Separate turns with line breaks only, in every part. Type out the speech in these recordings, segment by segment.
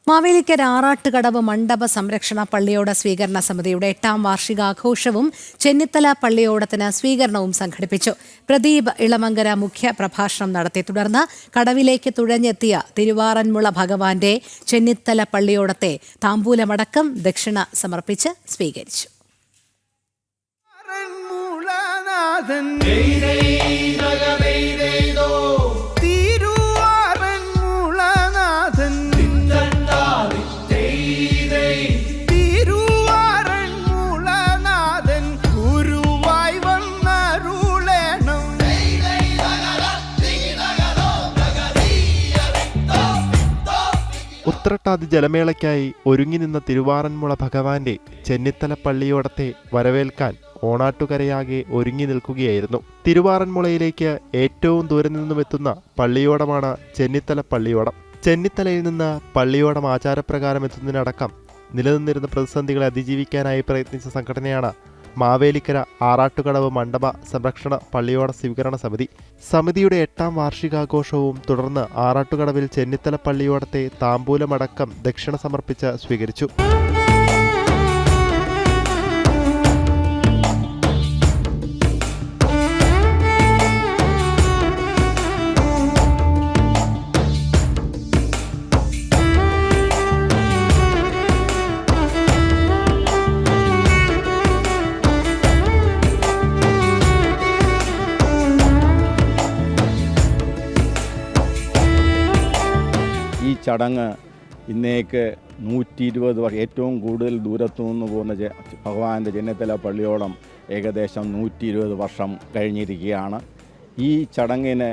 മാവേലിക്കര ആറാട്ടുകടവ് മണ്ഡപ സംരക്ഷണ പള്ളിയോട സ്വീകരണ സമിതിയുടെ 8ാം വാർഷികാഘോഷവും ചെന്നിത്തല പള്ളിയോടത്തിന് സ്വീകരണവും സംഘടിപ്പിച്ചു. പ്രദീപ് ഇളമങ്കര മുഖ്യ പ്രഭാഷണം നടത്തി. തുടർന്ന് കടവിലേക്ക് തുഴഞ്ഞെത്തിയ തിരുവാറന്മുള ഭഗവാന്റെ ചെന്നിത്തല പള്ളിയോടത്തെ താമ്പൂലമടക്കം ദക്ഷിണ സമർപ്പിച്ച് സ്വീകരിച്ചു.
ഉത്രട്ടാതി ജലമേളയ്ക്കായി ഒരുങ്ങി നിന്ന തിരുവാറന്മുള ഭഗവാന്റെ ചെന്നിത്തല പള്ളിയോടത്തെ വരവേൽക്കാൻ ഓണാട്ടുകരയാകെ ഒരുങ്ങി നിൽക്കുകയായിരുന്നു. തിരുവാറന്മുളയിലേക്ക് ഏറ്റവും ദൂരെ നിന്നുമെത്തുന്ന പള്ളിയോടമാണ് ചെന്നിത്തല പള്ളിയോടം. ചെന്നിത്തലയിൽ നിന്ന് പള്ളിയോടം ആചാരപ്രകാരം എത്തുന്നതിനടക്കം നിലനിന്നിരുന്ന പ്രതിസന്ധികളെ അതിജീവിക്കാനായി പ്രയത്നിച്ച സംഘടനയാണ് മാവേലിക്കര ആറാട്ടുകടവ് മണ്ഡപ സംരക്ഷണ പള്ളിയോട സ്വീകരണ സമിതി. സമിതിയുടെ 8ാം വാർഷികാഘോഷവും തുടർന്ന് ആറാട്ടുകടവിൽ ചെന്നിത്തല പള്ളിയോടത്തെ താമ്പൂലമടക്കം ദക്ഷിണ സമർപ്പിച്ച് സ്വീകരിച്ചു.
ഈ ചടങ്ങ് ഇന്നേക്ക് 120 വർഷം ഏറ്റവും കൂടുതൽ ദൂരത്തു നിന്ന് പോകുന്ന ഭഗവാന്റെ ചെന്നിത്തല പള്ളിയോടം ഏകദേശം 120 വർഷം കഴിഞ്ഞിരിക്കുകയാണ്. ഈ ചടങ്ങിന്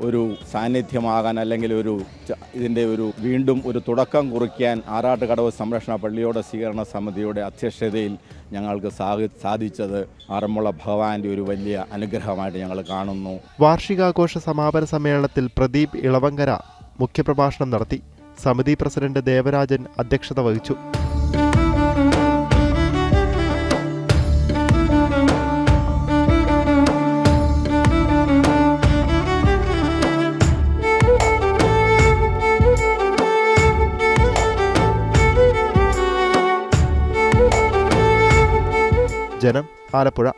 ഒരു സാന്നിധ്യമാകാൻ അല്ലെങ്കിൽ ഇതിൻ്റെ വീണ്ടും ഒരു തുടക്കം കുറിക്കാൻ ആറാട്ടുകടവ് സംരക്ഷണ പള്ളിയോട സ്വീകരണ സമിതിയുടെ അധ്യക്ഷതയിൽ ഞങ്ങൾക്ക് സാധിച്ചത് ആറന്മുള ഭഗവാന്റെ ഒരു വലിയ അനുഗ്രഹമായിട്ട് ഞങ്ങൾ കാണുന്നു.
വാർഷികാഘോഷ സമാപന സമ്മേളനത്തിൽ പ്രദീപ് ഇളവങ്കര മുഖ്യപ്രഭാഷണം നടത്തി. സമിതി പ്രസിഡന്റ് ദേവരാജൻ അധ്യക്ഷത വഹിച്ചു. ജനം, ആലപ്പുഴ.